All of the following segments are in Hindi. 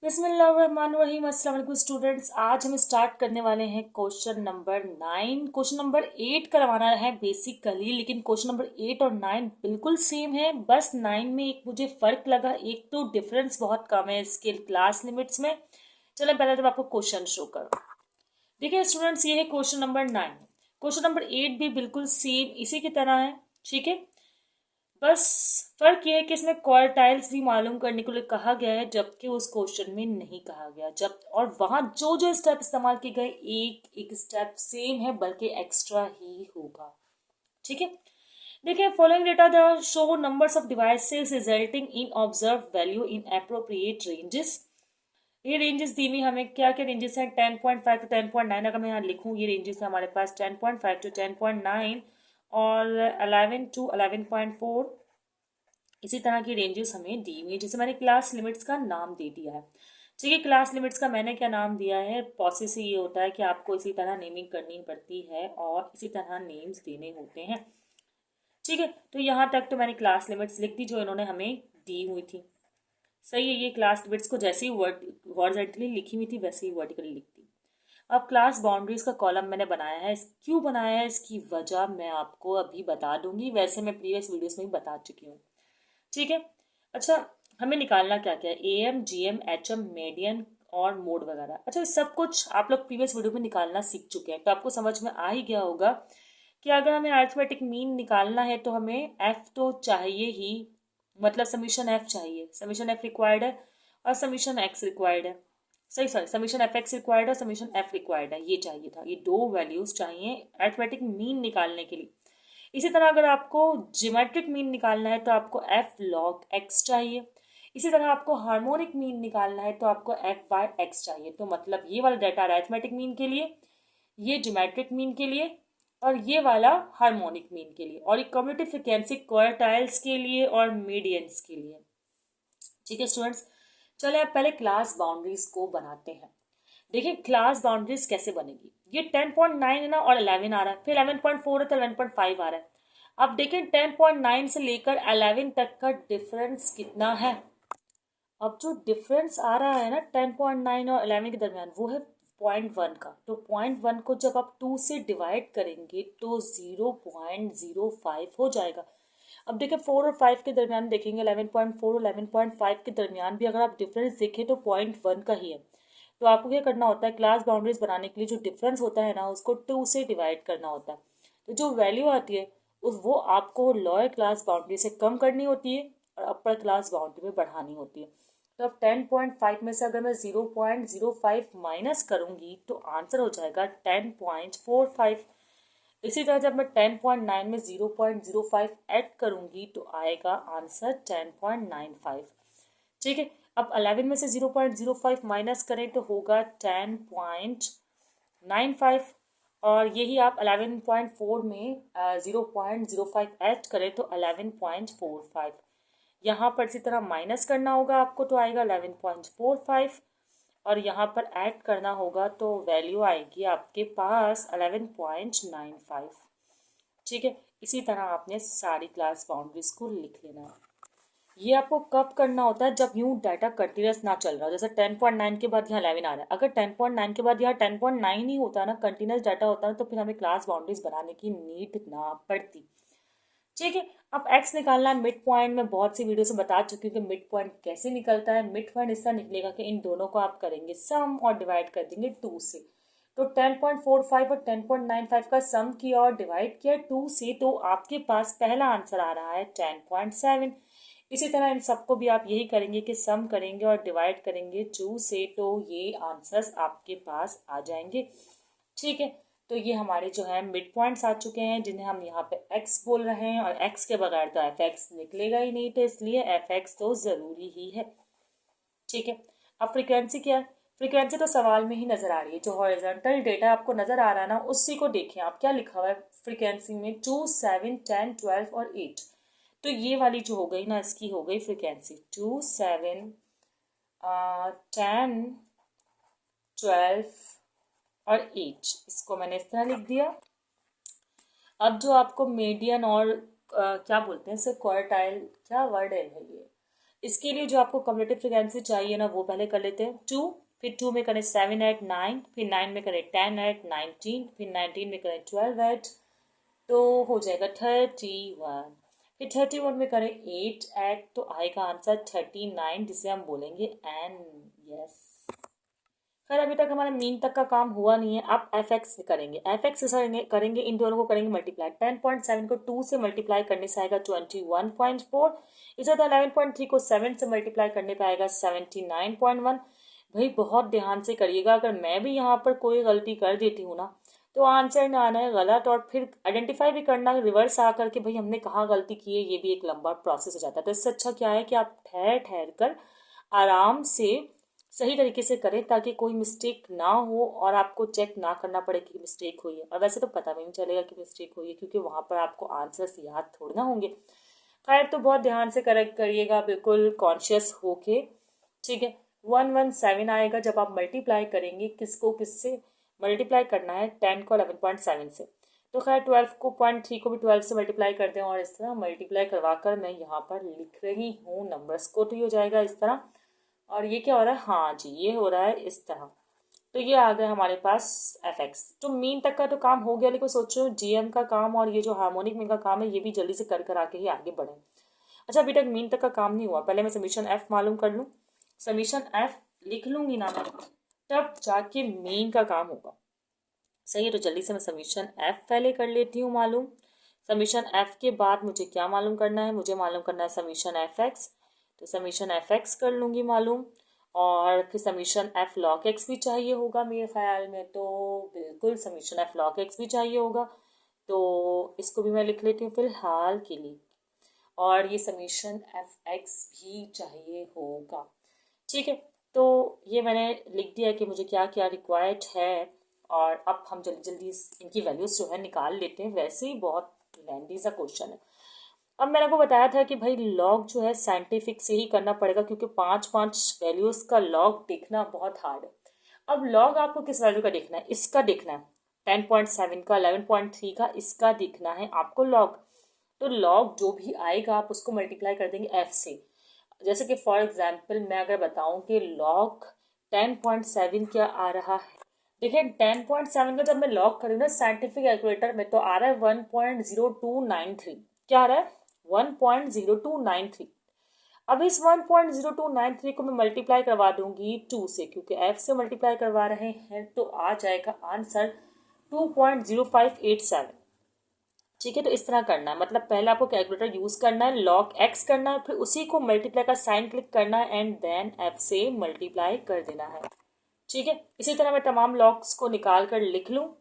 बिस्मिल्लाहिर्रहमानिर्रहीम। अस्सलाम वालेकुम स्टूडेंट्स। आज हम स्टार्ट करने वाले हैं क्वेश्चन नंबर 9। क्वेश्चन नंबर 8 करवाना है बेसिकली, लेकिन क्वेश्चन नंबर 8 और 9 बिल्कुल सेम है। बस 9 में एक मुझे फ़र्क लगा, एक तो डिफरेंस बहुत कम है इसके क्लास लिमिट्स में। चलो पहले तो आपको क्वेश्चन शो करो। देखिए स्टूडेंट्स, ये है क्वेश्चन नंबर 9। क्वेश्चन नंबर 8 भी बिल्कुल सेम इसी की तरह है, ठीक है। बस फर्क ये है कि इसमें क्वार्टाइल्स भी मालूम करने के लिए कहा गया है, जबकि उस क्वेश्चन में नहीं कहा गया। जब और वहां जो जो स्टेप इस्तेमाल किए गए एक एक स्टेप सेम है, बल्कि एक्स्ट्रा ही होगा, ठीक है। देखिए, following data the show numbers of devices resulting in observe value in appropriate ranges. ये रेंजेस दी हुई हमें क्या क्या रेंजेस हैं? 10.5 टू 10.9। अगर मैं यहाँ लिखूँ, ये रेंजेस है हमारे पास 10.5 टू 10.9 और 11 टू 11.4। इसी तरह की रेंजेस हमें दी हुई है, जिसे मैंने क्लास लिमिट्स का नाम दे दिया है, ठीक है। क्लास लिमिट्स का मैंने क्या नाम दिया है? प्रोसेस से ये होता है कि आपको इसी तरह नेमिंग करनी पड़ती है और इसी तरह नेम्स देने होते हैं, ठीक है। तो यहाँ तक तो मैंने क्लास लिमिट्स लिख दी जो इन्होंने हमें दी हुई थी। सही है, ये क्लास लिमिट्स को जैसे ही हॉरिजॉन्टली लिखी हुई थी वैसे ही वर्टिकली लिख दी। अब क्लास बाउंड्रीज का कॉलम मैंने बनाया है। क्यों बनाया है इसकी वजह मैं आपको अभी बता दूंगी, वैसे मैं प्रीवियस वीडियोस में भी बता चुकी हूँ, ठीक है। अच्छा, हमें निकालना क्या क्या है? एम, जीएम, एचएम, मीडियन और मोड वगैरह। अच्छा, ये सब कुछ आप लोग प्रीवियस वीडियो में निकालना सीख चुके हैं, तो आपको समझ में आ ही गया होगा कि अगर हमें अरिथमेटिक मीन निकालना है तो हमें एफ तो चाहिए ही, मतलब समीशन एफ चाहिए। समीशन एफ रिक्वायर्ड है और समीशन एक्स रिक्वायर्ड है। Sorry, summation F x required है, समीशन एफ रिक्वायर्ड है। ये चाहिए था, ये दो वैल्यूज चाहिए अरिथमेटिक मीन निकालने के लिए। इसी तरह अगर आपको ज्योमेट्रिक मीन निकालना है तो आपको एफ लॉग एक्स चाहिए। इसी तरह आपको हार्मोनिक मीन निकालना है तो आपको एफ बाय एक्स चाहिए। तो मतलब ये वाला डाटा अरिथमेटिक मीन के लिए, ये ज्योमेट्रिक मीन के लिए और ये वाला हार्मोनिक मीन के लिए, और ये कम्यूटेटिव फ्रीक्वेंसी क्वार्टाइल्स के लिए और मीडियंस के लिए, ठीक है स्टूडेंट्स। चलिए अब पहले क्लास बाउंड्रीज को बनाते हैं। देखिए क्लास बाउंड्रीज कैसे बनेगी। ये 10.9 है ना, और 11 आ रहा है, फिर 11.4 है तो 11.5 आ रहा है। अब देखिए 10.9 से लेकर 11 तक का डिफरेंस कितना है? अब जो डिफरेंस आ रहा है ना 10.9 और 11 के दरमियान, वो है 0.1 का। तो 0.1 को जब आप 2 से डिवाइड करेंगे तो 0.05 हो जाएगा। अब देखिए 4 और 5 के दरमियान देखेंगे, 11.4 और 11.5 के दरमियान भी अगर आप डिफरेंस देखें तो 0.1 का ही है। तो आपको क्या करना होता है? क्लास बाउंड्रीज बनाने के लिए जो डिफरेंस होता है ना, उसको 2 से डिवाइड करना होता है। तो जो वैल्यू आती है वो आपको लोअर क्लास बाउंड्री से कम करनी होती है और अपर क्लास बाउंड्री में बढ़ानी होती है। तो अब 10.5 में से अगर मैं 0.05 माइनस करूंगी तो आंसर हो जाएगा 10.45। इसी तरह जब मैं 10.9 में 0.05 ऐड करूंगी तो आएगा आंसर 10.95, ठीक है। अब 11 में से 0.05 माइनस करें तो होगा 10.95, और यही आप 11.4 में 0.05 ऐड करें तो 11.45। यहाँ पर इसी तरह माइनस करना होगा आपको तो आएगा 11.45, और यहाँ पर ऐड करना होगा तो वैल्यू आएगी आपके पास 11.95, ठीक है। इसी तरह आपने सारी क्लास बाउंड्रीज को लिख लेना है। ये आपको कब करना होता है? जब यूं डाटा कंटिन्यूस ना चल रहा हो। जैसे 10.9 के बाद यहाँ 11 आ रहा है, अगर 10.9 के बाद यहाँ 10.9 ही होता ना, कंटिन्यूस डाटा होता ना, तो फिर हमें क्लास बाउंड्रीज बनाने की नीड ना पड़ती, ठीक है। अब एक्स निकालना है मिड पॉइंट। मैं बहुत सी वीडियो से बता चुकी हूँ कि मिड पॉइंट कैसे निकलता है। मिड पॉइंट इसका निकलेगा कि इन दोनों को आप करेंगे सम और डिवाइड कर देंगे 2 से। तो 10.45 और 10.95 का सम किया और डिवाइड किया 2 से, तो आपके पास पहला आंसर आ रहा है 10.7। इसी तरह इन सबको भी आप यही करेंगे कि सम करेंगे और डिवाइड करेंगे 2 से, तो ये आंसर्स आपके पास आ जाएंगे, ठीक है। तो ये हमारे जो है मिड पॉइंट्स आ चुके हैं, जिन्हें हम यहाँ पे एक्स बोल रहे हैं, और एक्स के बगैर तो एफ एक्स निकलेगा ही नहीं, तो इसलिए एफ एक्स तो ज़रूरी ही है, ठीक है। अब फ्रीक्वेंसी क्या है? फ्रीक्वेंसी तो सवाल में ही नज़र आ रही है। जो हॉरिजॉन्टल डेटा आपको नज़र आ रहा है ना, उसी को देखें आप, क्या लिखा हुआ है फ्रीक्वेंसी में? 2, 7, 10, 12 और 8। तो ये वाली जो हो गई ना, इसकी हो गई फ्रीक्वेंसी 2, 7, 10, 12 और 8। इसको मैंने इस तरह लिख दिया। अब जो आपको मीडियन और क्या बोलते हैं इसे, क्वार्टाइल, क्या वर्ड है ये, इसके लिए जो आपको कम्युलेटिव फ्रीक्वेंसी चाहिए ना वो पहले कर लेते हैं 2, फिर 2 में करें 7 ऐड 9, फिर 9 में करें 10 ऐड 19, फिर 19 में करें 12 ऐड, तो हो जाएगा 31। फिर 31 में करें 8 ऐड, तो आएगा आंसर 39, जिसे हम बोलेंगे एन। यस। खैर अभी तक हमारा मीन तक का काम हुआ नहीं है, अब एफ एक्स करेंगे। एफ एक्स करेंगे, इन दोनों को करेंगे मल्टीप्लाई। 10.7 को 2 से मल्टीप्लाई करने से आएगा 21.4। इसी तरह 11.3 को 7 से मल्टीप्लाई करने पे आएगा 79.1। भाई बहुत ध्यान से करिएगा, अगर मैं भी यहाँ पर कोई गलती कर देती हूँ ना तो आंसर ना आना है गलत, और फिर आइडेंटिफाई भी करना रिवर्स आकर के भाई हमने कहाँ गलती की है, ये भी एक लंबा प्रोसेस हो जाता है। तो इससे अच्छा क्या है कि आप ठहर ठहर कर आराम से सही तरीके से करें, ताकि कोई मिस्टेक ना हो और आपको चेक ना करना पड़े कि मिस्टेक हुई है। और वैसे तो पता भी नहीं चलेगा कि मिस्टेक हुई है, क्योंकि वहाँ पर आपको आंसर्स याद थोड़ी ना होंगे। खैर तो बहुत ध्यान से करेक्ट करिएगा, बिल्कुल कॉन्शियस होके। ठीक है, 117 आएगा जब आप मल्टीप्लाई करेंगे। किसको किससे मल्टीप्लाई करना है? 10 को 11.7 से। तो खैर 12 को 0.3 को भी 12 से मल्टीप्लाई कर दें, और इस तरह मल्टीप्लाई करवा कर मैं यहाँ पर लिख रही हूँ नंबर्स को। तो ये हो जाएगा इस तरह, और ये क्या हो रहा है? हाँ जी, ये हो रहा है इस तरह। तो ये आ गया हमारे पास एफ एक्स। तो मीन तक का तो काम हो गया, लेकिन सोचो जीएम का काम और ये जो हार्मोनिक मीन का काम है ये भी जल्दी से कर आके ही आगे बढ़े। अच्छा अभी तक मीन तक का काम नहीं हुआ, पहले मैं समीशन एफ मालूम कर लूँ। समीशन एफ लिख लूंगी ना मैं, तब जाके मीन का काम होगा। सही है, तो जल्दी से मैं समीशन एफ पहले कर लेती हूँ मालूम। समीशन एफ के बाद मुझे क्या मालूम करना है? मुझे मालूम करना है समीशन एफ एक्स। तो समीशन एफ एक्स कर लूँगी मालूम, और फिर समीशन एफ लॉग एक्स भी चाहिए होगा मेरे ख्याल में। तो बिल्कुल समीशन एफ लॉग एक्स भी चाहिए होगा, तो इसको भी मैं लिख लेती हूँ फिलहाल के लिए। और ये समीशन एफ एक्स भी चाहिए होगा। ठीक है, तो ये मैंने लिख दिया कि मुझे क्या क्या रिक्वायर्ड है। और अब हम जल्दी जल्दी इनकी वैल्यूज जो है निकाल लेते हैं। वैसे ही बहुत लेंथी सा क्वेश्चन है। अब मैंने आपको बताया था कि भाई लॉग जो है साइंटिफिक से ही करना पड़ेगा, क्योंकि 5 वैल्यूज का लॉग देखना बहुत हार्ड है। अब लॉग आपको किस वैल्यू का देखना है? इसका देखना है, 10.7 का, 11.3 का, इसका देखना है आपको लॉग। तो लॉग जो भी आएगा आप उसको मल्टीप्लाई कर देंगे एफ से। जैसे कि फॉर एग्जाम्पल मैं अगर बताऊं कि लॉग 10.7 क्या आ रहा है, देखिए 10.7 का जब मैं लॉग करूँ ना साइंटिफिक कैलकुलेटर में, तो आ रहा है 1.0293। क्या आ रहा है? 1.0293। अब इस 1.0293 को मैं मल्टीप्लाई करवा दूंगी 2 से, क्योंकि एफ से मल्टीप्लाई करवा रहे हैं, तो आ जाएगा आंसर 2.0587। ठीक है, तो इस तरह करना है। मतलब पहले आपको कैलकुलेटर यूज करना है, लॉग एक्स करना है, फिर उसी को मल्टीप्लाई का साइन क्लिक करना है, एंड देन एफ से मल्टीप्लाई कर देना है। ठीक है, इसी तरह मैं तमाम लॉग्स को निकाल कर लिख लूँ।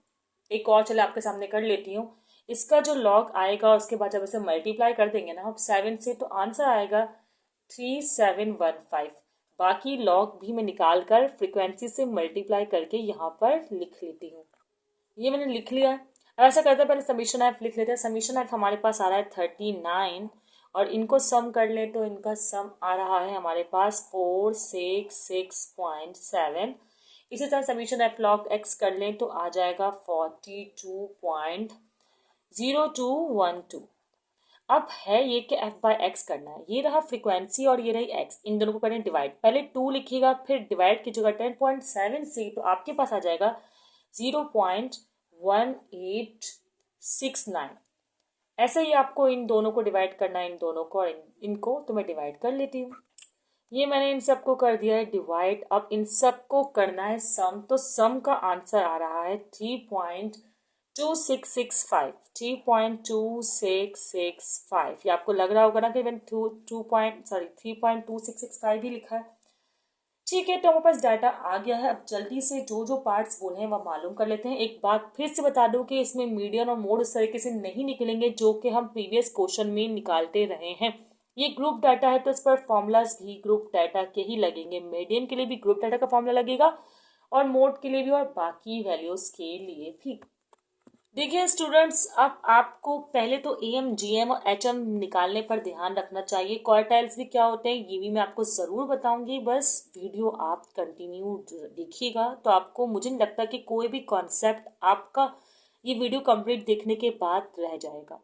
एक और चले आपके सामने कर लेती हूँ। इसका जो लॉग आएगा उसके बाद जब इसे मल्टीप्लाई कर देंगे ना अब 7 से, तो आंसर आएगा 3715। बाकी लॉग भी मैं निकाल कर फ्रिक्वेंसी से मल्टीप्लाई करके यहाँ पर लिख लेती हूँ। ये मैंने लिख लिया है। अब ऐसा करते हैं, पहले समीशन एफ लिख लेते हैं। समीशन एफ हमारे पास आ रहा है 39, और इनको सम कर ले तो इनका सम आ रहा है हमारे पास 466.7। इसी तरह समीशन एफ लॉग एक्स कर लें तो आ जाएगा 42.0212। अब है ये कि एफ बाय एक्स करना है। ये रहा फ्रीक्वेंसी और ये रही एक्स, इन दोनों को करें डिवाइड। पहले 2 लिखिएगा, फिर डिवाइड कीजिएगा 10.7 से, तो आपके पास आ जाएगा 0.1869। ऐसे ही आपको इन दोनों को डिवाइड करना है, इन दोनों को और इनको। तो मैं डिवाइड कर लेती हूँ। ये मैंने इन सबको कर दिया है डिवाइड। अब इन सबको करना है सम, तो सम का आंसर आ रहा है 3.2665। 3.2665। ये आपको लग रहा होगा ना कि मैंने 3.2665 भी लिखा है। ठीक है, तो हमारे पास डाटा आ गया है। अब जल्दी से जो जो पार्ट्स बोले हैं वह मालूम कर लेते हैं। एक बात फिर से बता दूं कि इसमें मीडियन और मोड उस तरीके से नहीं निकलेंगे जो कि हम प्रीवियस क्वेश्चन में निकालते रहे हैं। ये ग्रुप डाटा है, तो इस पर फॉर्मूलाज भी ग्रुप डाटा के ही लगेंगे। मीडियन के लिए भी ग्रुप डाटा का फॉर्मूला लगेगा, और मोड के लिए भी, और बाकी वैल्यूज के लिए भी। देखिए स्टूडेंट्स, अब आपको पहले तो एम, जीएम और एचएम निकालने पर ध्यान रखना चाहिए। क्वार्टाइल्स भी क्या होते हैं ये भी मैं आपको ज़रूर बताऊंगी। बस वीडियो आप कंटिन्यू देखिएगा, तो आपको मुझे नहीं लगता कि कोई भी कॉन्सेप्ट आपका ये वीडियो कंप्लीट देखने के बाद रह जाएगा।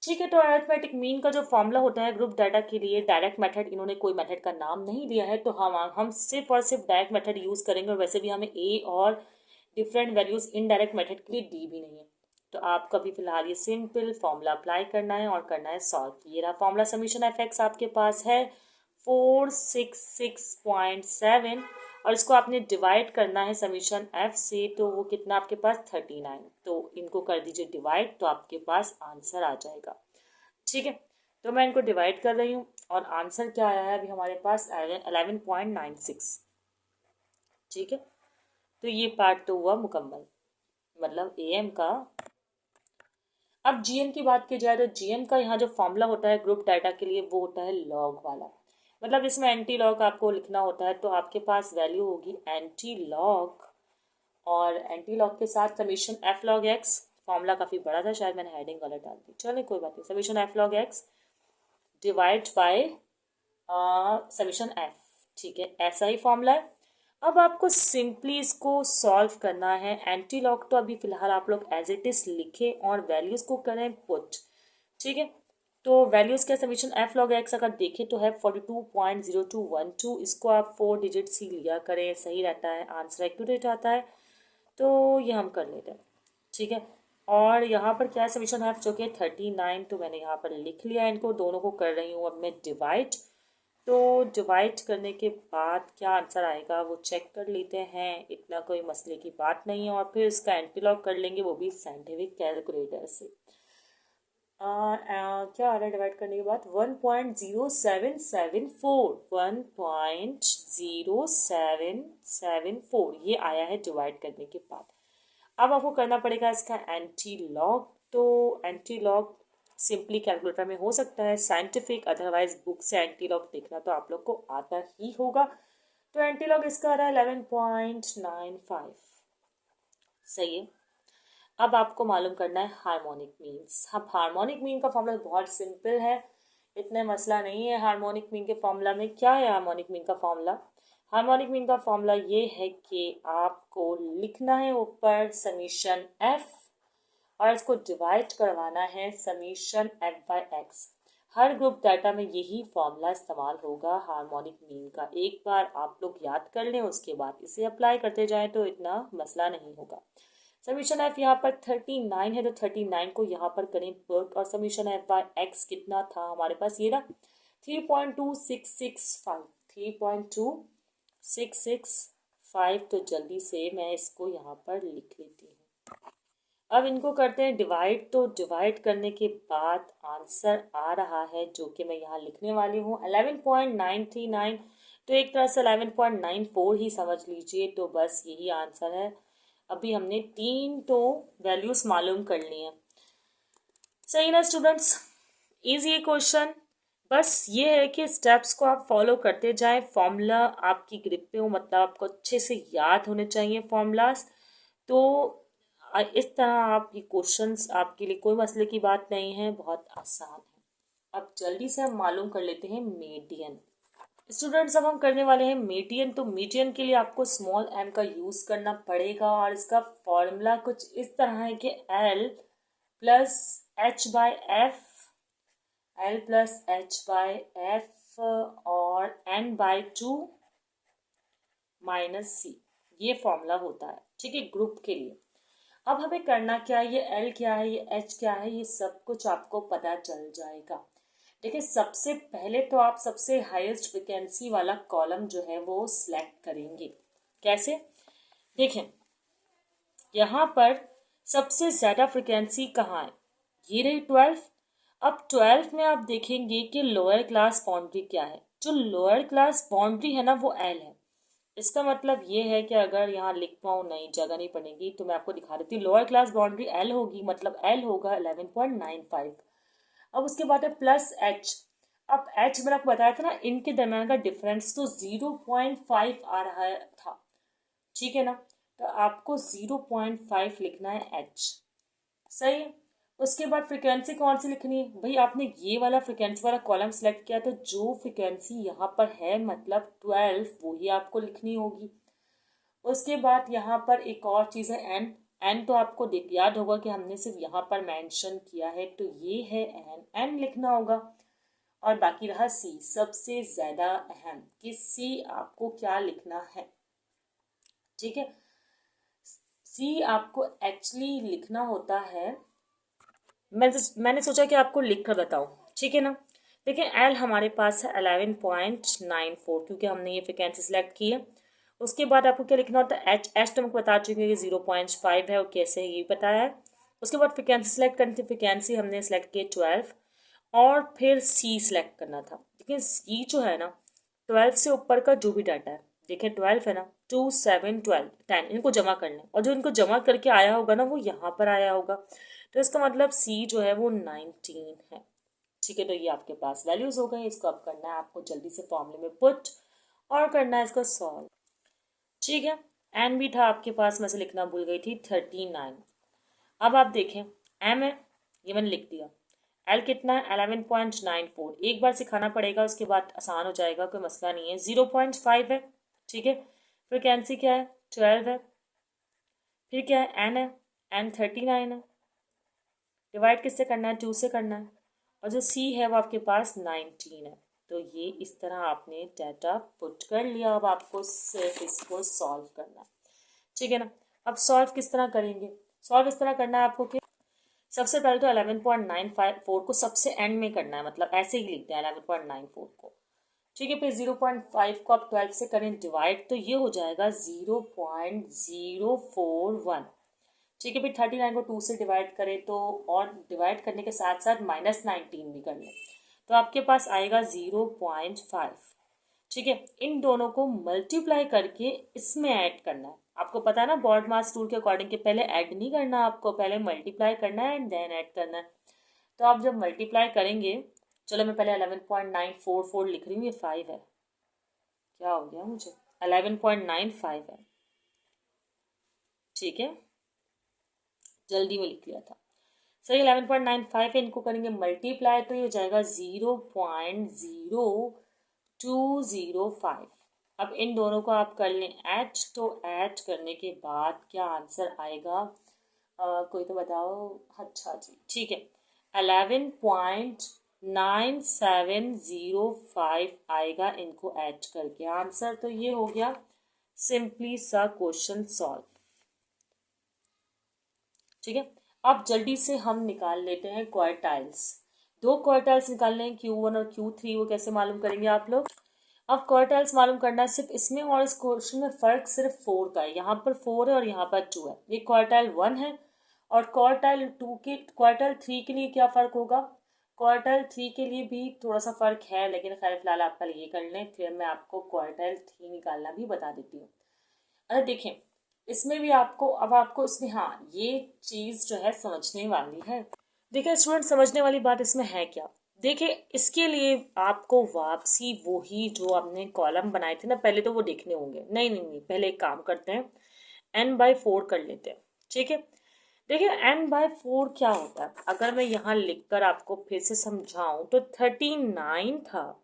ठीक है, तो अरिथमेटिक मीन का जो फॉर्मूला होता है ग्रुप डाटा के लिए, डायरेक्ट मेथड, इन्होंने कोई मेथड का नाम नहीं दिया है, तो हम सिर्फ और सिर्फ डायरेक्ट मेथड यूज़ करेंगे, और वैसे भी हमें ए और डिफरेंट वैल्यूज़ इनडायरेक्ट मेथड के लिए दी भी नहीं है। तो आपको अभी फिलहाल ये सिंपल फॉर्मूला अप्लाई करना है और करना है सॉल्व। ये रहा फॉर्मूला, समीशन एफ एक्स आपके पास है 466.7, और इसको आपने डिवाइड करना है समीशन एफ से, तो वो कितना आपके पास 39। तो इनको कर दीजिए डिवाइड, तो आपके पास आंसर आ जाएगा। ठीक है, तो मैं इनको डिवाइड कर रही हूँ और आंसर क्या आया है अभी हमारे पास 11.96। ठीक है, तो ये पार्ट तो हुआ मुकम्मल, मतलब एम का। अब जीएम की बात की जाए तो जीएम का यहाँ जो फॉर्मूला होता है ग्रुप डाटा के लिए वो होता है लॉग वाला, मतलब इसमें एंटी लॉग आपको लिखना होता है, तो आपके पास वैल्यू होगी एंटी लॉग, और एंटी लॉग के साथ summation F log x. Formula काफ़ी बड़ा था, शायद मैंने हेडिंग गलत डाल दी, चलिए कोई बात नहीं। Summation F log x divide by summation F. ठीक है, ऐसा ही फॉर्मूला है। अब आपको सिंपली इसको सॉल्व करना है। एंटी लॉग तो अभी फिलहाल आप लोग एज इट इज लिखें और वैल्यूज को करें पुट। ठीक है, तो वैल्यूज का समीशन एफ लॉग एक्स अगर देखें तो है 42.0212। इसको आप 4 डिजिट्स ही लिया करें, सही रहता है, आंसर एक्यूरेट आता है। तो ये हम कर लेते हैं। ठीक है, और यहाँ पर क्या है समीशन एफ जो कि 39, तो मैंने यहाँ पर लिख लिया, इनको दोनों को कर रही हूँ अब मैं डिवाइड। तो डिवाइड करने के बाद क्या आंसर आएगा वो चेक कर लेते हैं, इतना कोई मसले की बात नहीं है, और फिर इसका एंटीलॉग कर लेंगे वो भी साइंटिफिक कैलकुलेटर से। क्या आ रहा है डिवाइड करने के बाद 1.0774, 1.0774 ये आया है डिवाइड करने के बाद। अब आपको करना पड़ेगा इसका एंटी लॉग। तो एंटी लॉग सिंपली कैलकुलेटर में हो सकता है, साइंटिफिक अदरवाइज बुक से एंटी लॉग देखना तो आप लोग को आता ही होगा। तो एंटी लॉग इसका आ रहा है 11.95। सही है, अब आपको मालूम करना है हार्मोनिक मीन्स। अब हार्मोनिक मीन का फॉर्मूला बहुत सिंपल है, इतने मसला नहीं है हार्मोनिक मीन के फॉर्मूला में। क्या है हार्मोनिक मीन का फॉर्मूला? हार्मोनिक मीन का फॉर्मूला ये है कि आपको लिखना है ऊपर समीशन एफ, और इसको डिवाइड करवाना है समीशन एफ बाय एक्स। हर ग्रुप डाटा में यही फॉर्मूला इस्तेमाल होगा हार्मोनिक मीन का। एक बार आप लोग याद कर लें, उसके बाद इसे अप्लाई करते जाएं तो इतना मसला नहीं होगा। समीशन एफ यहाँ पर 39 है, तो 39 को यहाँ पर करें पुट, और समीशन एफ बाय एक्स कितना था हमारे पास, ये रहा 3.2665, 3.2665। तो जल्दी से मैं इसको यहाँ पर लिख लेती हूँ। अब इनको करते हैं डिवाइड, तो डिवाइड करने के बाद आंसर आ रहा है जो कि मैं यहाँ लिखने वाली हूँ 11.939। तो एक तरह से 11.94 ही समझ लीजिए, तो बस यही आंसर है। अभी हमने 3 तो वैल्यूज मालूम कर ली हैं। सही ना स्टूडेंट्स, इजी क्वेश्चन। बस ये है कि स्टेप्स को आप फॉलो करते जाएं, फॉर्मूला आपकी ग्रिप पे हो, मतलब आपको अच्छे से याद होने चाहिए फॉर्मूलाज। तो इस तरह आप ये क्वेश्चंस आपके लिए कोई मसले की बात नहीं है, बहुत आसान है। अब जल्दी से हम मालूम कर लेते हैं मीडियन। स्टूडेंट्स अब हम करने वाले हैं मीडियन। तो मीडियन के लिए आपको स्मॉल एम का यूज़ करना पड़ेगा, और इसका फॉर्मूला कुछ इस तरह है कि L plus H by F, L plus H by F और एन बाय 2 माइनस सी, ये फॉर्मूला होता है। ठीक है, ग्रुप के लिए। अब हमें करना क्या है, ये एल क्या है, ये एच क्या है, ये सब कुछ आपको पता चल जाएगा। देखिए, सबसे पहले तो आप सबसे हाईएस्ट फ्रिक्वेंसी वाला कॉलम जो है वो सिलेक्ट करेंगे। कैसे? देखें, यहाँ पर सबसे ज़्यादा फ्रिक्वेंसी कहाँ है, ये रही 12। अब 12 में आप देखेंगे कि लोअर क्लास बाउंड्री क्या है। जो लोअर क्लास बाउंड्री है ना वो एल है। इसका मतलब ये है कि अगर यहाँ लिख पाऊँ, नहीं जगह नहीं पड़ेगी, तो मैं आपको दिखा देती हूँ। लोअर क्लास बाउंड्री एल होगी, मतलब एल होगा 11.95। अब उसके बाद है प्लस एच। अब एच मैंने आपको बताया था ना, इनके दरम्यान का डिफरेंस तो 0.5 आ रहा था। ठीक है ना, तो आपको 0.5 लिखना है एच। सही है, उसके बाद फ्रिक्वेंसी कौन सी लिखनी है भाई, आपने ये वाला फ्रिक्वेंसी वाला कॉलम सेलेक्ट किया, तो जो फ्रिक्वेंसी यहाँ पर है मतलब 12 वो ही आपको लिखनी होगी। उसके बाद यहाँ पर एक और चीज़ है एन, एन तो आपको याद होगा कि हमने सिर्फ यहाँ पर मेंशन किया है, तो ये है एन, एन लिखना होगा। और बाकी रहा सी, सबसे ज्यादा अहम कि सी आपको क्या लिखना है। ठीक है, सी आपको एक्चुअली लिखना होता है, मैंने सोचा कि आपको लिख कर बताऊं, ठीक है ना। देखिए एल हमारे पास है 11.94, क्योंकि हमने ये फ्रिक्वेंसी सिलेक्ट की है। उसके बाद आपको क्या लिखना होता है, एच, एच तो हमको बता चुके हैं कि 0.5 है और कैसे है ये बताया है। उसके बाद फ्रिक्वेंसी सिलेक्ट करनी थी, फ्रिक्वेंसी हमने सेलेक्ट की 12, और फिर सी सिलेक्ट करना था। देखिए सी जो है ना, 12 से ऊपर का जो भी डाटा है, देखिए 12 है ना, 2, 7, 12, 10, इनको जमा कर लें, और जो इनको जमा करके आया होगा ना वो यहाँ पर आया होगा, तो इसका मतलब सी जो है वो 19 है। ठीक है, तो ये आपके पास वैल्यूज हो गए। इसको अब करना है आपको जल्दी से फॉर्मूले में पुट और करना है इसको सॉल्व। ठीक है, एन भी था आपके पास, मैं से लिखना भूल गई थी, 39। अब आप देखें एम है, ये मैंने लिख दिया। एल कितना है, 11.94, एक बार सिखाना पड़ेगा, उसके बाद आसान हो जाएगा, कोई मसला नहीं है। 0.5 है, ठीक है। फ्रिक्वेंसी क्या है, 12 है। फिर क्या है, एन है, एन 39 है। डिवाइड किससे करना है, 2 से करना है। और जो सी है वो आपके पास 19 है। तो ये इस तरह आपने डाटा पुट कर लिया। अब आपको सिर्फ इसको सॉल्व करना है, ठीक है ना। अब सॉल्व किस तरह करेंगे, सॉल्व इस तरह करना है आपको कि सबसे पहले तो 11.94 को सबसे एंड में करना है, मतलब ऐसे ही लिखते हैं 11.94 को, ठीक है। फिर 0.5 को आप 12 से करें डिवाइड, तो ये हो जाएगा 0.041, ठीक है। फिर 39 को 2 से डिवाइड करें तो, और डिवाइड करने के साथ साथ -19 भी कर लें, तो आपके पास आएगा 0.5, ठीक है। इन दोनों को मल्टीप्लाई करके इसमें ऐड करना है। आपको पता है ना बॉड मास रूल के अकॉर्डिंग, के पहले ऐड नहीं करना, आपको पहले मल्टीप्लाई करना है एंड देन ऐड करना है। तो आप जब मल्टीप्लाई करेंगे, चलो मैं पहले 11.944 लिख रही हूँ, ये 5 है, क्या हो गया मुझे, 11.95 है, ठीक है, जल्दी में लिख लिया था, सही। 11.95 है, इनको करेंगे मल्टीप्लाई, तो ये हो जाएगा 0.0205। अब इन दोनों को आप कर लें ऐड, तो ऐड करने के बाद क्या आंसर आएगा, कोई तो बताओ। अच्छा जी, ठीक है, 11.9705 आएगा इनको ऐड करके आंसर। तो ये हो गया सिंपली सा क्वेश्चन सॉल्व, ठीक है। अब जल्दी से हम निकाल लेते हैं क्वार्टाइल्स। दो क्वार्टाइल्स निकालने हैं, Q1 और Q3, वो कैसे मालूम करेंगे आप लोग। अब क्वार्टाइल्स मालूम करना है, सिर्फ इसमें और इस क्वेश्चन में फर्क सिर्फ 4 का है। यहाँ पर 4 है और यहाँ पर 2 है। ये क्वार्टाइल 1 है, और क्वार्टाइल 2 के, क्वार्टाइल 3 के लिए क्या फ़र्क होगा, क्वार्टाइल 3 के लिए भी थोड़ा सा फ़र्क है, लेकिन खैर फिलहाल आप पहले ये कर लें, फिर मैं आपको क्वार्टाइल 3 निकालना भी बता देती हूँ। अरे देखें, इसमें भी आपको, अब आपको इसमें, हाँ ये चीज़ जो है समझने वाली है। देखिए स्टूडेंट, समझने वाली बात इसमें है क्या, देखिए इसके लिए आपको वापसी वही जो आपने कॉलम बनाए थे ना पहले, तो वो देखने होंगे। नहीं नहीं नहीं, पहले एक काम करते हैं, n/4 कर लेते हैं, ठीक है। देखिए n/4 क्या होता है, अगर मैं यहाँ लिखकर आपको फिर से समझाऊं तो 39 था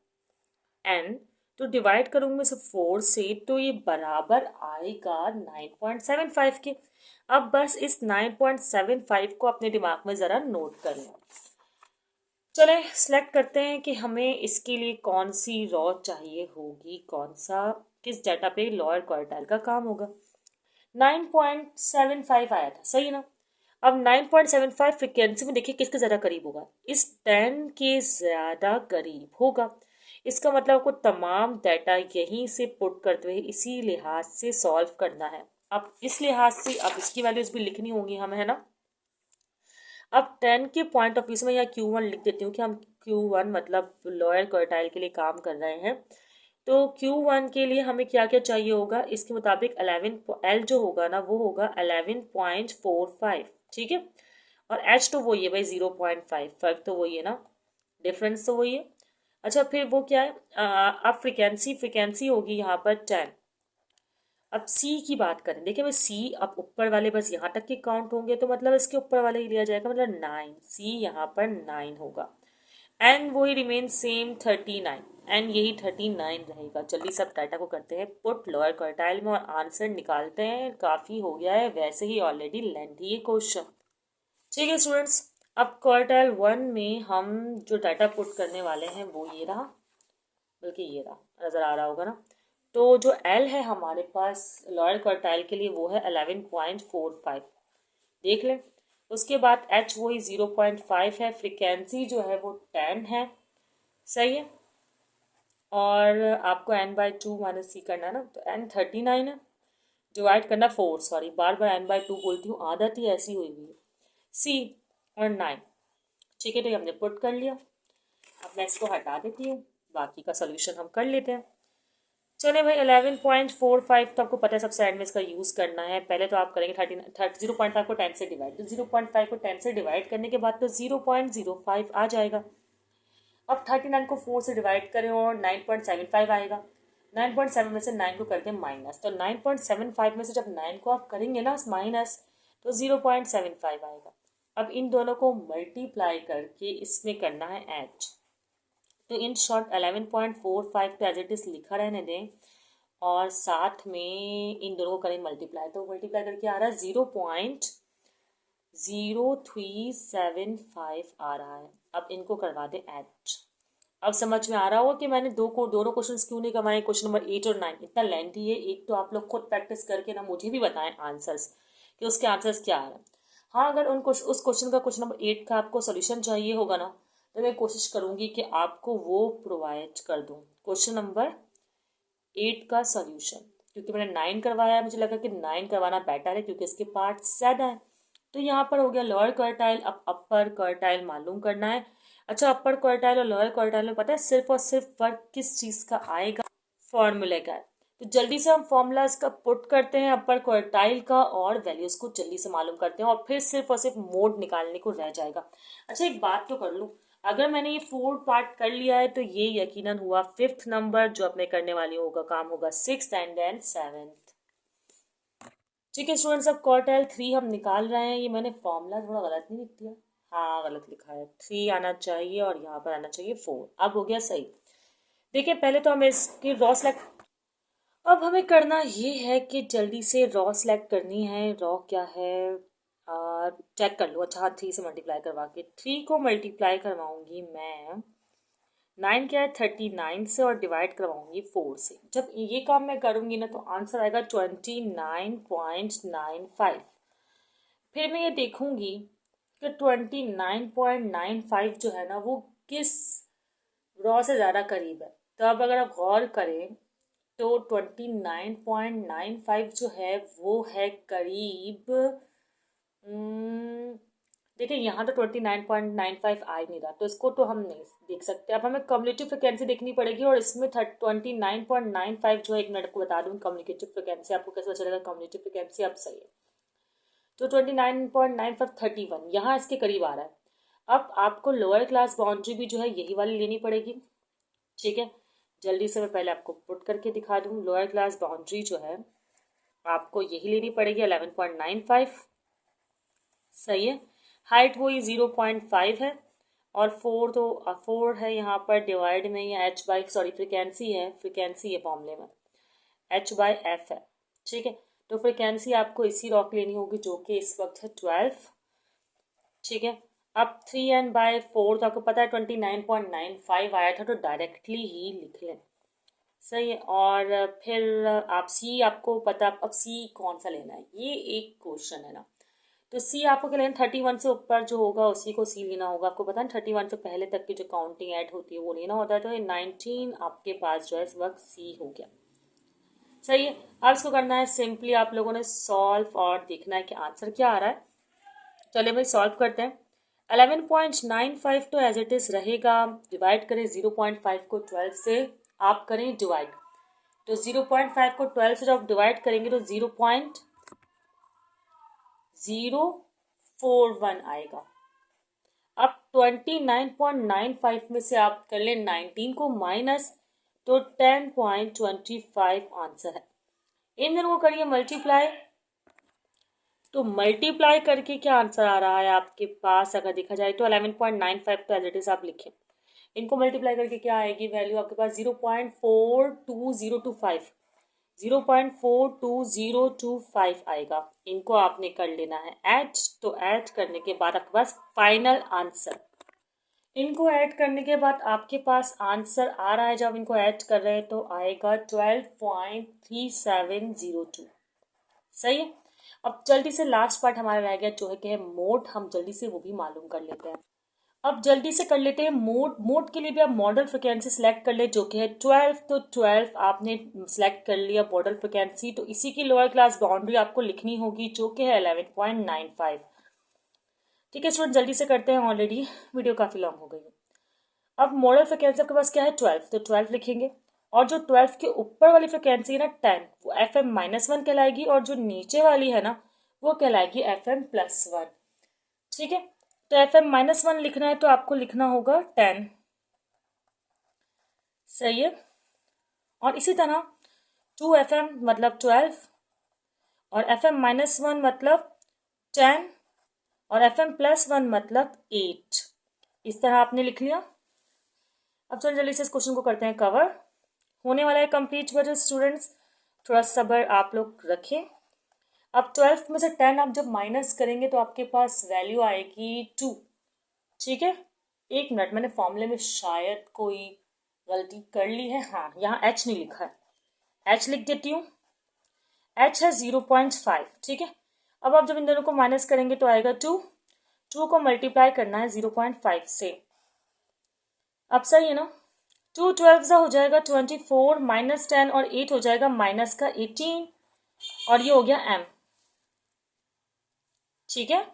n, तो डिवाइड करूंगी मैं सिर्फ 4 से, तो ये बराबर आएगा 9.75 के। अब बस इस 9.75 को अपने दिमाग में ज़रा नोट कर लें। चले सिलेक्ट करते हैं कि हमें इसके लिए कौन सी रॉ चाहिए होगी, कौन सा, किस डाटा पे लोअर क्वार्टाइल का काम होगा। 9.75 आया था, सही ना। अब 9.75 फ्रिक्वेंसी में देखिए किसके ज़्यादा करीब होगा, इस 10 के ज़्यादा करीब होगा। इसका मतलब आपको तमाम डाटा यहीं से पुट करते हुए इसी लिहाज से सॉल्व करना है। अब इस लिहाज से अब इसकी वैल्यूज भी लिखनी होंगी हमें, है ना। अब 10 के पॉइंट ऑफ व्यू से मैं यहाँ Q1 लिख देती हूँ कि हम Q1 मतलब लोअर क्वार्टाइल के लिए काम कर रहे हैं। तो Q1 के लिए हमें क्या क्या चाहिए होगा, इसके मुताबिक 11 L जो होगा ना वो होगा 11.45, ठीक है। और H तो वही है भाई 0.5, फर्क तो वही है ना, डिफरेंस तो वही है। अच्छा फिर वो क्या है, अब फ्रिक्वेंसी होगी यहाँ पर 10। अब सी की बात करें, देखिए भाई सी अब ऊपर वाले बस यहाँ तक के काउंट होंगे, तो मतलब इसके ऊपर वाले ही लिया जाएगा, मतलब 9, सी यहाँ पर 9 होगा। एन वही रिमेन सेम 39। एंड यही 39 रहेगा। जल्दी सब डाटा को करते हैं पुट लोअर क्वार्टाइल में और आंसर निकालते हैं। काफ़ी हो गया है, वैसे ही ऑलरेडी लेंथी है क्वेश्चन। ठीक है स्टूडेंट्स, अब क्वार्टाइल 1 में हम जो डाटा पुट करने वाले हैं वो ये रहा, बल्कि ये रहा, नज़र आ रहा होगा ना। तो जो एल है हमारे पास लोअर क्वार्टाइल के लिए वो है 11.45, देख लें। उसके बाद एच वही 0.5 है, फ्रिक्वेंसी जो है वो 10 है, सही है। और आपको n/2 माइनस सी करना है ना, तो n 39 है, डिवाइड करना 4, सॉरी बार बार n/2 बोलती हूँ, आदत ही ऐसी हुई हुई है। सी और 9, ठीक है, तो ये हमने पुट कर लिया। अब मैं इसको हटा देती हूँ, बाकी का सोल्यूशन हम कर लेते हैं। चले भाई 11.45 तो आपको पता है सबसे एंड में इसका यूज़ करना है। पहले तो आप करेंगे 0.5 को 10 से डिवाइड, तो 0.5 को 10 से डिवाइड करने के बाद तो 0.05 आ जाएगा। अब 39 को 4 से डिवाइड करें और 9.75 आएगा। 9.7 में से 9 को करते हैं माइनस, तो 9.75 में से जब 9 को आप करेंगे ना माइनस, तो 0.75 आएगा। अब इन दोनों को मल्टीप्लाई करके इसमें करना है एच, तो इन शॉर्ट 11.45 तो एज इट इज़ लिखा रहने दें और साथ में इन दोनों को करें मल्टीप्लाई, तो मल्टीप्लाई करके आ रहा है 0.0375 आ रहा है। अब इनको करवा दें एच। अब समझ में आ रहा होगा कि मैंने दोनों क्वेश्चंस क्यों नहीं करवाए, क्वेश्चन नंबर 8 और 9 इतना लेंथी है। एक तो आप लोग खुद प्रैक्टिस करके ना मुझे भी बताएं आंसर्स कि उसके आंसर्स क्या आ रहे हैं। हाँ, अगर उस क्वेश्चन का क्वेश्चन नंबर 8 का आपको सोल्यूशन चाहिए होगा ना, तो मैं कोशिश करूंगी कि आपको वो प्रोवाइड कर दूं, क्वेश्चन नंबर 8 का सोल्यूशन। क्योंकि मैंने 9 करवाया, मुझे लगा कि 9 करवाना बेटर है क्योंकि इसके पार्ट्स ज़्यादा है। तो यहाँ पर हो गया लोअर क्वार्टाइल, अब अपर क्वार्टाइल मालूम करना है। अच्छा, अपर क्वार्टाइल और लोअर क्वार्टाइल में पता है सिर्फ और सिर्फ फर्क किस चीज़ का आएगा, फॉर्मूले का। तो जल्दी से हम फॉर्मूला इसका पुट करते हैं अपर क्वार्टाइल का और वैल्यूज को जल्दी से मालूम करते हैं और फिर सिर्फ और सिर्फ मोड निकालने को रह जाएगा। अच्छा, एक बात तो कर लूँ, अगर मैंने ये 4 पार्ट कर लिया है तो ये यकीनन हुआ 5th नंबर, जो अपने करने वाली होगा काम होगा 6th एंड देन 7th। ठीक है स्टूडेंट्स, अब क्वार्टाइल 3 हम निकाल रहे हैं। ये मैंने फॉर्मूला थोड़ा गलत नहीं लिख दिया, हाँ गलत लिखा है, 3 आना चाहिए और यहाँ पर आना चाहिए 4। अब हो गया सही। देखिए पहले तो हमें इसकी रॉ सेलेक्ट, अब हमें करना ये है कि जल्दी से रॉ सेलेक्ट करनी है। रॉ क्या है, चेक कर लो। अच्छा हाँ, 3 से मल्टीप्लाई करवा के 3 को मल्टीप्लाई करवाऊंगी मैं 9 क्या है 39 से और डिवाइड करवाऊंगी 4 से। जब ये काम मैं करूंगी ना तो आंसर आएगा 29.95। फिर मैं ये देखूंगी कि 29.95 जो है ना वो किस रॉ से ज़्यादा करीब है। तो अब अगर आप गौर करें तो 29.95 जो है वो है करीब, देखिए यहाँ तो 29.95 आ ही नहीं रहा, तो इसको तो हम नहीं देख सकते। अब हमें कम्युलेटिव फ्रिक्वेंसी देखनी पड़ेगी और इसमें 29.95 जो है, एक मिनट को बता दूँ कम्युलेटिव फ्रिक्वेंसी आपको कैसे पता चलेगा कम्युलेटिव फ्रिक्वेंसी अब सही है। तो 29.95 31 यहाँ इसके करीब आ रहा है। अब आपको लोअर क्लास बाउंड्री भी जो है यही वाली लेनी पड़ेगी। ठीक है, जल्दी से मैं पहले आपको पुट करके दिखा दूँ। लोअर क्लास बाउंड्री जो है आपको यही लेनी पड़ेगी 11.95, सही है। हाइट वही 0.5 है और 4 तो 4 है यहाँ पर डिवाइड में, या h बाई सॉरी फ्रिक्वेंसी है, फ्रिक्वेंसी है फॉर्मूले में h/f है। ठीक है, तो फ्रिक्वेंसी आपको इसी रॉ की लेनी होगी जो कि इस वक्त है 12। ठीक है, अब 3n/4 तो आपको पता है 29.95 आया था, तो डायरेक्टली ही लिख लें, सही है। और फिर आप सी, आपको पता अब सी कौन सा लेना है, ये एक क्वेश्चन है ना। तो सी आपको क्या लेना, 31 से ऊपर जो होगा उसी को सी लेना होगा। आपको पता है 31 से पहले तक की जो काउंटिंग ऐड होती है वो लेना होता है। तो ये 19 आपके पास जो है इस वक्त सी हो गया, सही है। अब इसको करना है सिंपली आप लोगों ने सॉल्व और देखना है कि आंसर क्या आ रहा है। चलिए भाई सॉल्व करते हैं। 11.95 तो एज इट इज रहेगा, डिवाइड करें 0.5 को 12 से, आप करें डिवाइड, तो 0.5 को 12 से जब डिवाइड करेंगे तो 0.041 आएगा। अब 29.95 में से आप कर लें 19 को माइनस, तो 10.25 आंसर है। इन दोनों को करिए मल्टीप्लाई, तो मल्टीप्लाई करके क्या आंसर आ रहा है आपके पास, अगर देखा जाए तो 11.95 तो एज इट इज आप लिखें। इनको मल्टीप्लाई करके क्या आएगी वैल्यू आपके पास 0.42025, 0.42025 आएगा। इनको आपने कर लेना है ऐड। तो ऐड करने के बाद आपके पास फाइनल आंसर, इनको ऐड करने के बाद आपके पास आंसर आ रहा है, जब इनको ऐड कर रहे हैं तो आएगा 12.3702। सही है। अब जल्दी से लास्ट पार्ट हमारा रह गया जो है कि है मोड, हम जल्दी से वो भी मालूम कर लेते हैं। अब जल्दी से कर लेते हैं मोड। मोड के लिए भी आप मॉडल फ्रिक्वेंसी सेलेक्ट कर ले जो कि है 12। तो 12 आपने सेलेक्ट कर लिया मॉडल फ्रिक्वेंसी, तो इसी की लोअर क्लास बाउंड्री आपको लिखनी होगी जो कि है 11.95। ठीक है स्टूडेंट, जल्दी से करते हैं, ऑलरेडी वीडियो काफ़ी लॉन्ग हो गई है। अब मॉडल फ्रिक्वेंसी आपके पास क्या है 12, तो 12 लिखेंगे। और जो 12 के ऊपर वाली फ्रिक्वेंसी है ना 10, वो FM-1 कहलाएगी, और जो नीचे वाली है ना वो कहलाएगी FM+1। ठीक है, तो FM-1 लिखना है तो आपको लिखना होगा 10। सही है। और इसी तरह 2FM मतलब 12, और FM-1 मतलब 10, और FM+1 मतलब 8। इस तरह आपने लिख लिया। अब चलो जल्दी से इस क्वेश्चन को करते हैं कवर। होने वाला है कंप्लीट, बट स्टूडेंट्स थोड़ा सब्र आप लोग रखें। अब 12 में से 10 आप जब माइनस करेंगे तो आपके पास वैल्यू आएगी 2। ठीक है, एक मिनट, मैंने फॉर्मूले में शायद कोई गलती कर ली है। हाँ, यहाँ H नहीं लिखा है, H लिख देती हूँ। H है 0.5। ठीक है, अब आप जब इन दोनों को माइनस करेंगे तो आएगा 2। 2 को मल्टीप्लाई करना है 0.5 से। अब सही है ना, 2 12 हो जाएगा 24, -10 और 8 हो जाएगा -18, और ये हो गया M। ठीक है,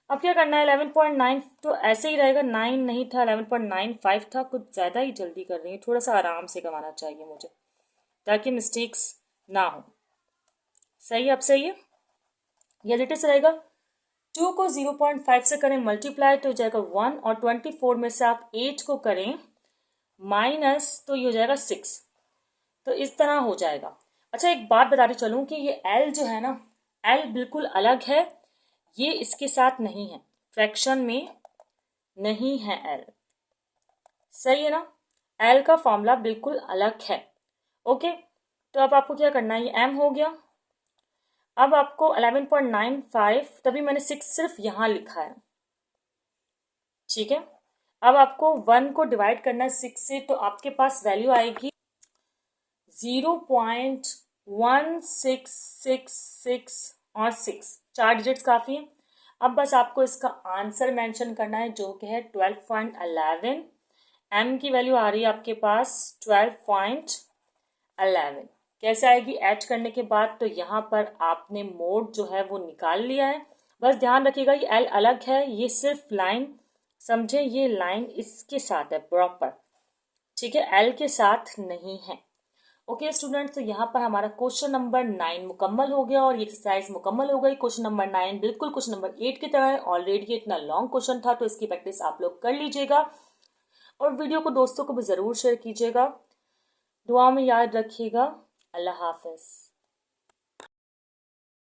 अब क्या करना है 11.9, तो ऐसे ही रहेगा, 9 नहीं था 11.95 था। कुछ ज़्यादा ही जल्दी कर रही है, थोड़ा सा आराम से करवाना चाहिए मुझे ताकि मिस्टेक्स ना हो। सही है, अब सही है, ये लेटेस्ट रहेगा। 2 को 0.5 से करें मल्टीप्लाई तो हो जाएगा 1, और 24 में से आप 8 को करें माइनस तो ये हो जाएगा 6। तो इस तरह हो जाएगा। अच्छा, एक बात बताती चलूँ कि ये L जो है ना, L बिल्कुल अलग है, ये इसके साथ नहीं है, फ्रैक्शन में नहीं है L। सही है ना, L का फॉर्मूला बिल्कुल अलग है। ओके, तो अब आपको क्या करना है, ये M हो गया। अब आपको 11.95, तभी मैंने 6 सिर्फ यहाँ लिखा है। ठीक है, अब आपको 1 को डिवाइड करना है 6 से, तो आपके पास वैल्यू आएगी 0.1666 और 6, 4 डिजिट्स काफ़ी है। अब बस आपको इसका आंसर मेंशन करना है जो कि है 12.11। M की वैल्यू आ रही है आपके पास 12.11। कैसे आएगी ऐड करने के बाद, तो यहाँ पर आपने मोड जो है वो निकाल लिया है। बस ध्यान रखिएगा ये L अलग है, ये सिर्फ लाइन समझे, ये लाइन इसके साथ है प्रॉपर। ठीक है, L के साथ नहीं है। ओके स्टूडेंट्स, तो यहाँ पर हमारा क्वेश्चन नंबर 9 मुकम्मल हो गया, और ये एक्सरसाइज मुकम्मल हो गई। क्वेश्चन नंबर 9 बिल्कुल क्वेश्चन नंबर 8 की तरह है। ऑलरेडी इतना लॉन्ग क्वेश्चन था तो इसकी प्रैक्टिस आप लोग कर लीजिएगा, और वीडियो को दोस्तों को भी ज़रूर शेयर कीजिएगा। दुआ में याद रखिएगा। अल्लाह हाफिज़।